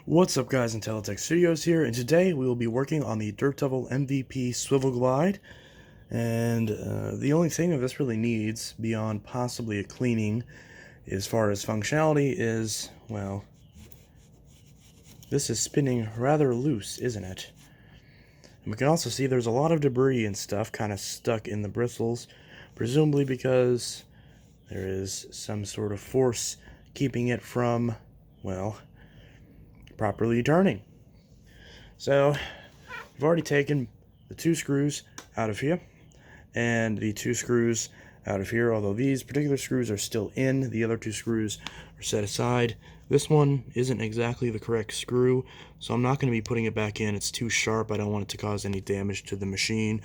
What's up, guys? Intelitech Studios here, and today we will be working on the Dirt Devil MVP Swivel Glide. And the only thing that this really needs, beyond possibly a cleaning, as far as functionality, is, well, this is spinning rather loose, isn't it? And we can also see there's a lot of debris and stuff kind of stuck in the bristles, presumably because there is some sort of force keeping it from, well, properly turning. So we've already taken the two screws out of here and the two screws out of here, although these particular screws are still in. The other two screws are set aside. This one isn't exactly the correct screw, so I'm not going to be putting it back in. It's too sharp. I don't want it to cause any damage to the machine,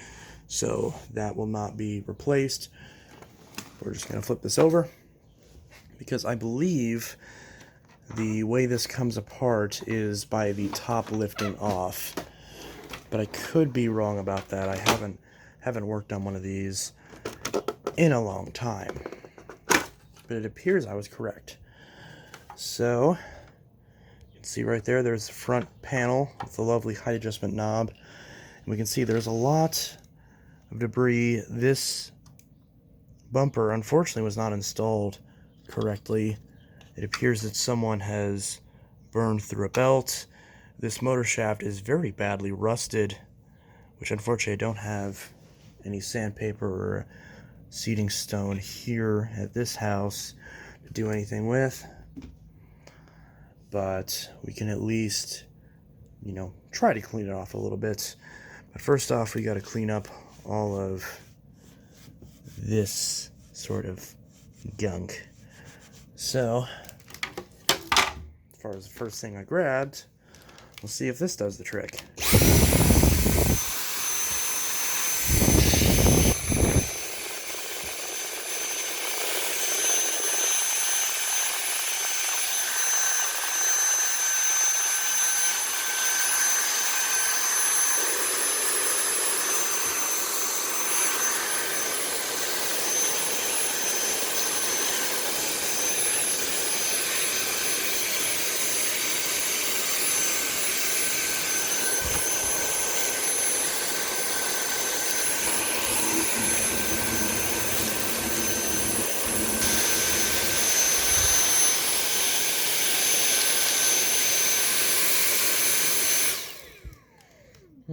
so that will not be replaced. We're just going to flip this over because I believe the way this comes apart is by the top lifting off, but I could be wrong about that. I haven't worked on one of these in a long time, but it appears I was correct. So you can see right there, there's the front panel with the lovely height adjustment knob, and we can see there's a lot of debris. This bumper unfortunately was not installed correctly. It appears that someone has burned through a belt. This motor shaft is very badly rusted, which unfortunately I don't have any sandpaper or seating stone here at this house to do anything with. But we can at least, try to clean it off a little bit. But first off, we got to clean up all of this sort of gunk. So, as far as the first thing I grabbed, we'll see if this does the trick.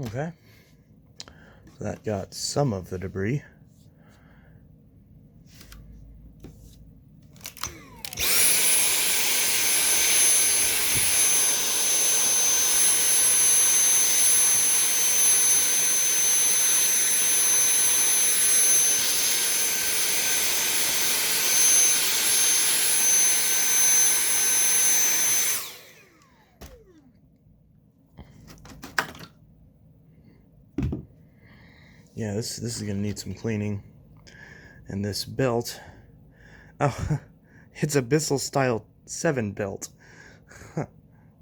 Okay, so that got some of the debris. Yeah, this is going to need some cleaning. And this belt, oh, it's a Bissell Style 7 belt.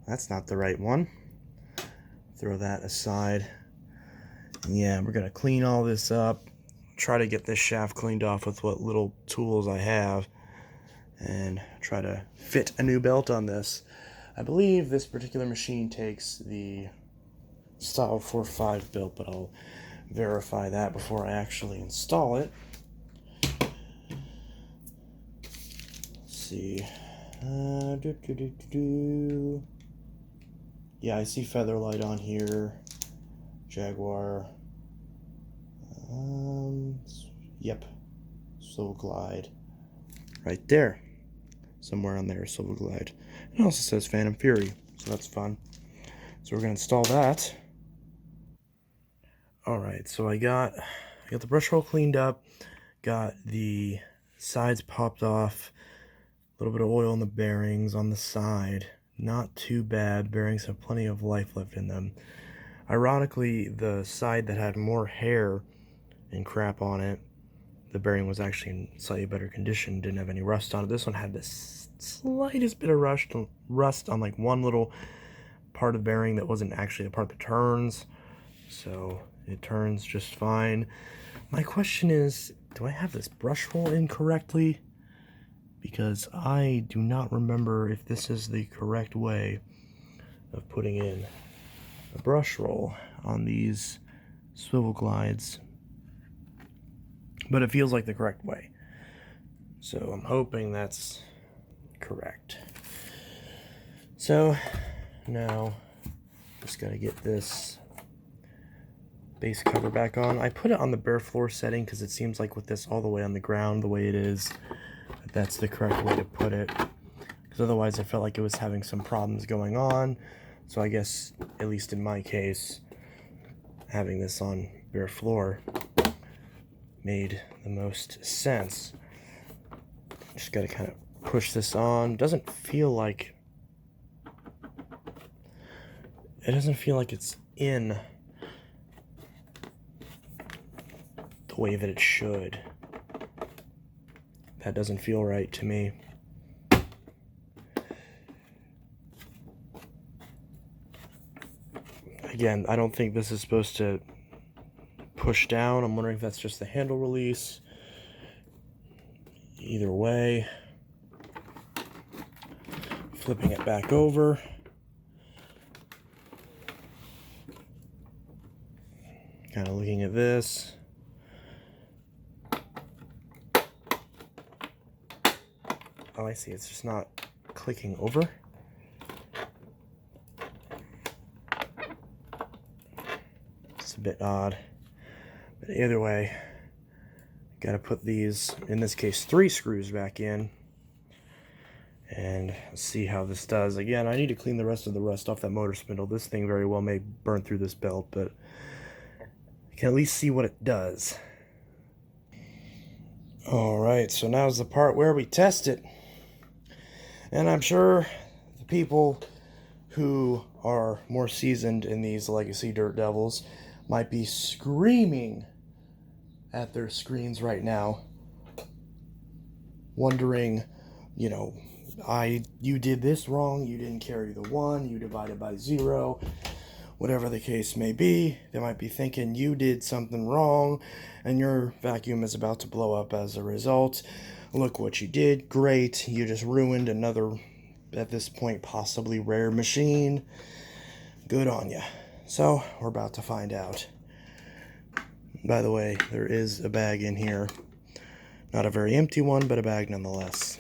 That's not the right one. Throw that aside. Yeah, we're going to clean all this up, try to get this shaft cleaned off with what little tools I have, and try to fit a new belt on this. I believe this particular machine takes the Style 4.5 belt, but I'll verify that before I actually install it. Let's see. Yeah, I see Featherlight on here. Jaguar. Yep. Swivel Glide. Right there. Somewhere on there, Swivel Glide. It also says Phantom Fury, so that's fun. So we're going to install that. Alright, so I got the Brushroll cleaned up, got the sides popped off, a little bit of oil in the bearings on the side. Not too bad, bearings have plenty of life left in them. Ironically, the side that had more hair and crap on it, the bearing was actually in slightly better condition, didn't have any rust on it. This one had the slightest bit of rust on like one little part of the bearing that wasn't actually the part that turns, so it turns just fine. My question is, do I have this brush roll incorrectly? Because I do not remember if this is the correct way of putting in a brush roll on these swivel glides, but it feels like the correct way. So I'm hoping that's correct. So now just gotta get this base cover back on. I put it on the bare floor setting because it seems like with this all the way on the ground the way it is, that's the correct way to put it, because otherwise I felt like it was having some problems going on. So I guess, at least in my case, having this on bare floor made the most sense. Just gotta kind of push this on. Doesn't feel like it's in the way that it should. That doesn't feel right to me. Again, I don't think this is supposed to push down. I'm wondering if that's just the handle release. Either way, flipping it back over. Kind of looking at this. Oh, I see. It's just not clicking over. It's a bit odd. But either way, gotta put these, in this case, 3 screws back in. And see how this does. Again, I need to clean the rest of the rust off that motor spindle. This thing very well may burn through this belt, but I can at least see what it does. Alright, so now's the part where we test it. And I'm sure the people who are more seasoned in these Legacy Dirt Devils might be screaming at their screens right now, wondering, you know, you did this wrong, you didn't carry the 1, you divided by 0, whatever the case may be. They might be thinking you did something wrong and your vacuum is about to blow up as a result. Look what you did. Great. You just ruined another, at this point, possibly rare machine. Good on you. So, we're about to find out. By the way, there is a bag in here. Not a very empty one, but a bag nonetheless.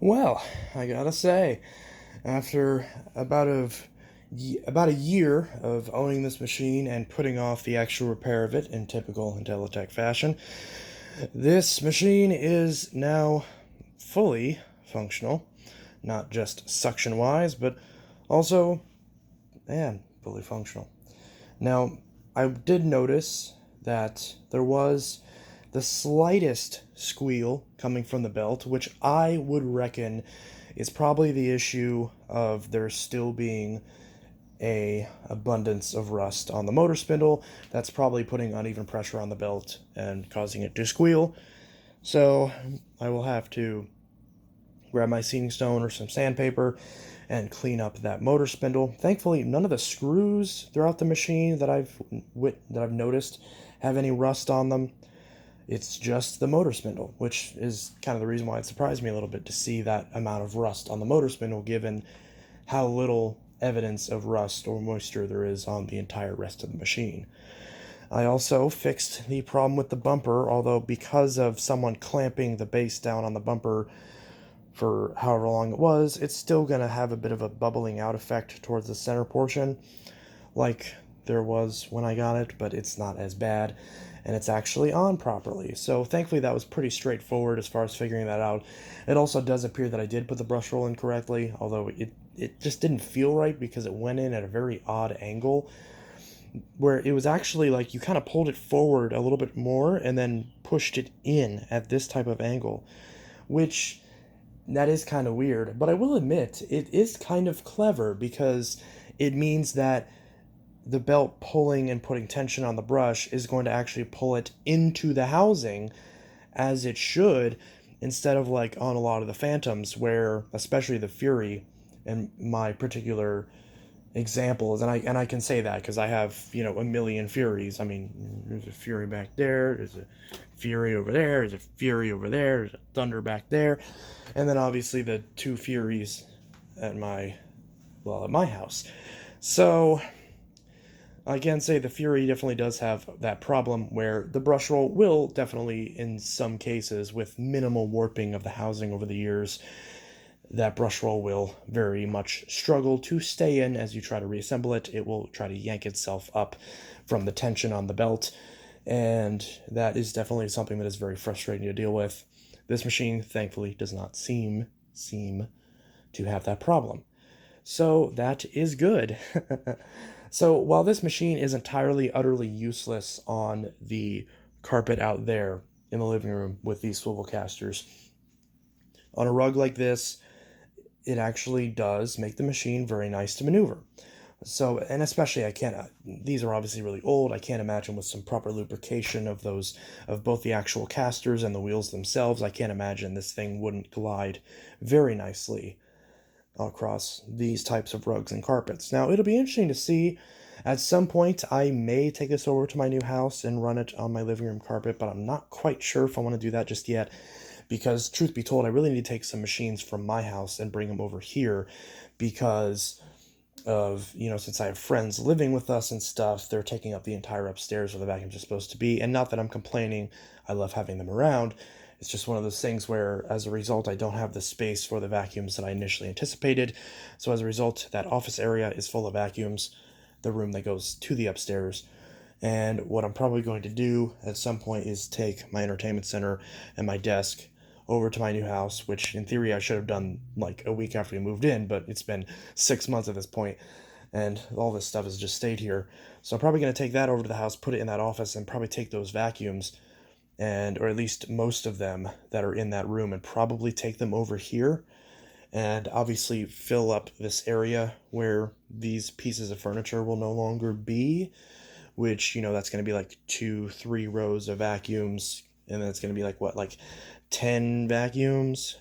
Well, I gotta say, after about about a year of owning this machine and putting off the actual repair of it in typical Intelitech fashion, this machine is now fully functional, not just suction-wise, but also, and fully functional. Now, I did notice that there was the slightest squeal coming from the belt, which I would reckon is probably the issue of there still being a abundance of rust on the motor spindle. That's probably putting uneven pressure on the belt and causing it to squeal. So I will have to grab my seating stone or some sandpaper and clean up that motor spindle. Thankfully, none of the screws throughout the machine that I've noticed have any rust on them. It's just the motor spindle, which is kind of the reason why it surprised me a little bit to see that amount of rust on the motor spindle, given how little evidence of rust or moisture there is on the entire rest of the machine. I also fixed the problem with the bumper, although because of someone clamping the base down on the bumper for however long it was, it's still going to have a bit of a bubbling out effect towards the center portion, like there was when I got it, but it's not as bad, and it's actually on properly. So thankfully that was pretty straightforward as far as figuring that out. It also does appear that I did put the brush roll in correctly, although it just didn't feel right because it went in at a very odd angle, where it was actually like you kind of pulled it forward a little bit more and then pushed it in at this type of angle, which that is kind of weird. But I will admit, it is kind of clever because it means that the belt pulling and putting tension on the brush is going to actually pull it into the housing as it should, instead of like on a lot of the Phantoms, where especially the Fury and my particular examples, and I can say that because I have, you know, a million Furies. I mean, there's a Fury back there, there's a Fury over there, there's a Fury over there, there's a Thunder back there, and then obviously the two Furies at my house. So I can say the Fury definitely does have that problem where the brush roll will definitely, in some cases, with minimal warping of the housing over the years, that brush roll will very much struggle to stay in as you try to reassemble it. It will try to yank itself up from the tension on the belt, and that is definitely something that is very frustrating to deal with. This machine, thankfully, does not seem to have that problem. So that is good. So while this machine is entirely, utterly useless on the carpet out there in the living room with these swivel casters, on a rug like this, it actually does make the machine very nice to maneuver. So, and especially these are obviously really old. I can't imagine with some proper lubrication of of both the actual casters and the wheels themselves, I can't imagine this thing wouldn't glide very nicely across these types of rugs and carpets. Now, it'll be interesting to see. At some point, I may take this over to my new house and run it on my living room carpet, but I'm not quite sure if I want to do that just yet. Because, truth be told, I really need to take some machines from my house and bring them over here because of, you know, since I have friends living with us and stuff, they're taking up the entire upstairs where the vacuums are supposed to be. And not that I'm complaining, I love having them around. It's just one of those things where, as a result, I don't have the space for the vacuums that I initially anticipated. So, as a result, that office area is full of vacuums, the room that goes to the upstairs. And what I'm probably going to do at some point is take my entertainment center and my desk over to my new house, which in theory I should have done like a week after we moved in, but it's been 6 months at this point, and all this stuff has just stayed here. So I'm probably going to take that over to the house, put it in that office, and probably take those vacuums, and or at least most of them that are in that room, and probably take them over here, and obviously fill up this area where these pieces of furniture will no longer be, which, you know, that's going to be like 2-3 rows of vacuums, and then it's going to be like what, like 10 vacuums?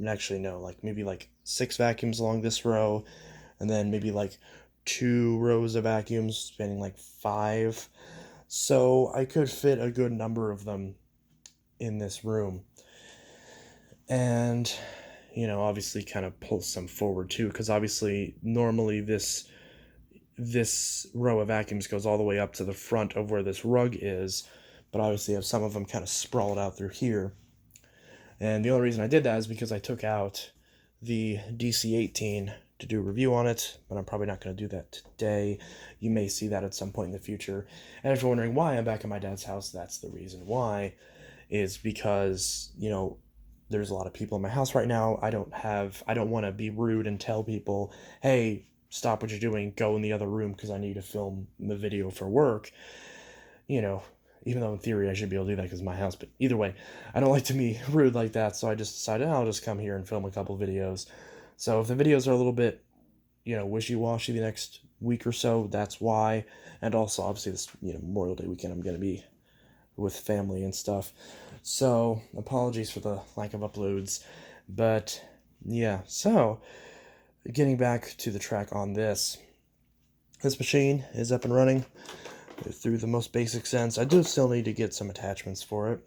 Actually, no, like maybe like 6 vacuums along this row, and then maybe like 2 rows of vacuums spanning like 5. So I could fit a good number of them in this room. And, you know, obviously kind of pull some forward too, because obviously normally this row of vacuums goes all the way up to the front of where this rug is, but obviously have some of them kind of sprawled out through here. And the only reason I did that is because I took out the DC-18 to do a review on it, but I'm probably not going to do that today. You may see that at some point in the future. And if you're wondering why I'm back at my dad's house, that's the reason why, is because, you know, there's a lot of people in my house right now. I don't want to be rude and tell people, hey, stop what you're doing, go in the other room because I need to film the video for work. You know, even though in theory I should be able to do that because it's my house, but either way, I don't like to be rude like that, so I just decided I'll just come here and film a couple videos. So if the videos are a little bit, you know, wishy-washy the next week or so, that's why. And also, obviously, this, you know, Memorial Day weekend, I'm going to be with family and stuff. So, apologies for the lack of uploads. But, yeah, so, getting back to the track on this. This machine is up and running through the most basic sense. I do still need to get some attachments for it.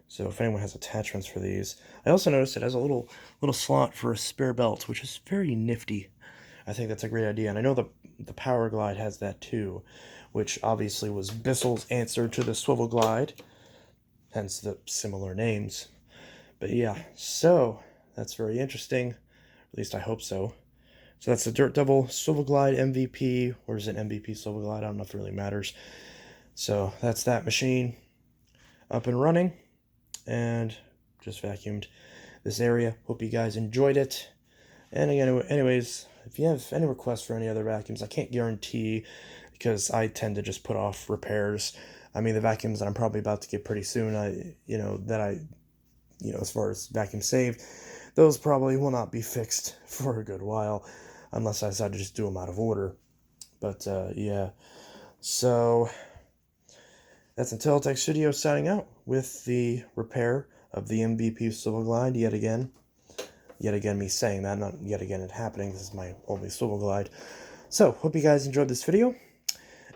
So if anyone has attachments for these. I also noticed it has a little slot for a spare belt, which is very nifty. I think that's a great idea. And I know the Power Glide has that too, which obviously was Bissell's answer to the Swivel Glide, hence the similar names. But yeah, so that's very interesting. At least I hope so. So that's the Dirt Devil Swivel Glide MVP, or is it MVP Swivel Glide? I don't know if it really matters. So that's that machine up and running, and just vacuumed this area. Hope you guys enjoyed it. And again, anyways, if you have any requests for any other vacuums, I can't guarantee because I tend to just put off repairs. I mean, the vacuums that I'm probably about to get pretty soon, as far as vacuum saved, those probably will not be fixed for a good while unless I decide to just do them out of order. But yeah, so that's Intelitech Studio signing out with the repair of the MVP Swivel Glide yet again. Yet again, me saying that, not yet again it happening. This is my only Swivel Glide. So, hope you guys enjoyed this video,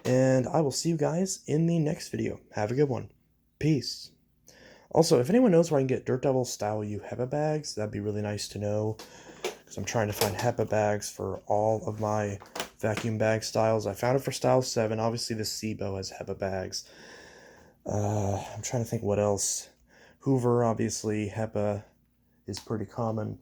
and I will see you guys in the next video. Have a good one. Peace. Also, if anyone knows where I can get Dirt Devil Style U HEPA bags, that'd be really nice to know, because I'm trying to find HEPA bags for all of my vacuum bag styles. I found it for Style 7. Obviously, the SIBO has HEPA bags. I'm trying to think what else. Hoover, obviously, HEPA is pretty common.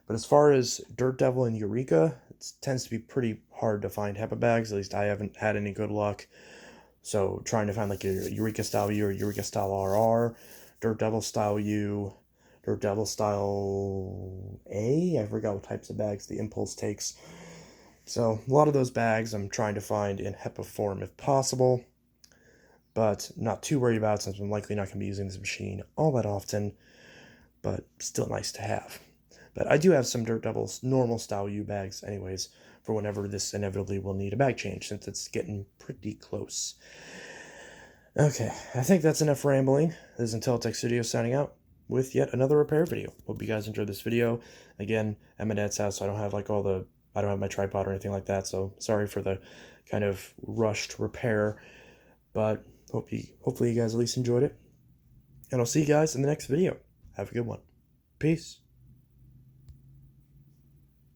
But as far as Dirt Devil and Eureka, it tends to be pretty hard to find HEPA bags. At least I haven't had any good luck. So trying to find like a Eureka Style U or Eureka Style RR, Dirt Devil Style U, Dirt Devil Style A. I forgot what types of bags the Impulse takes. So a lot of those bags I'm trying to find in HEPA form if possible. But not too worried about it since I'm likely not going to be using this machine all that often. But still nice to have. But I do have some Dirt Devil's normal style U bags anyways, for whenever this inevitably will need a bag change, since it's getting pretty close. Okay, I think that's enough rambling. This is Intelitech Studio signing out with yet another repair video. Hope you guys enjoyed this video. Again, at my dad's house, so I don't have like I don't have my tripod or anything like that, so sorry for the kind of rushed repair. But hopefully you guys at least enjoyed it. And I'll see you guys in the next video. Have a good one. Peace.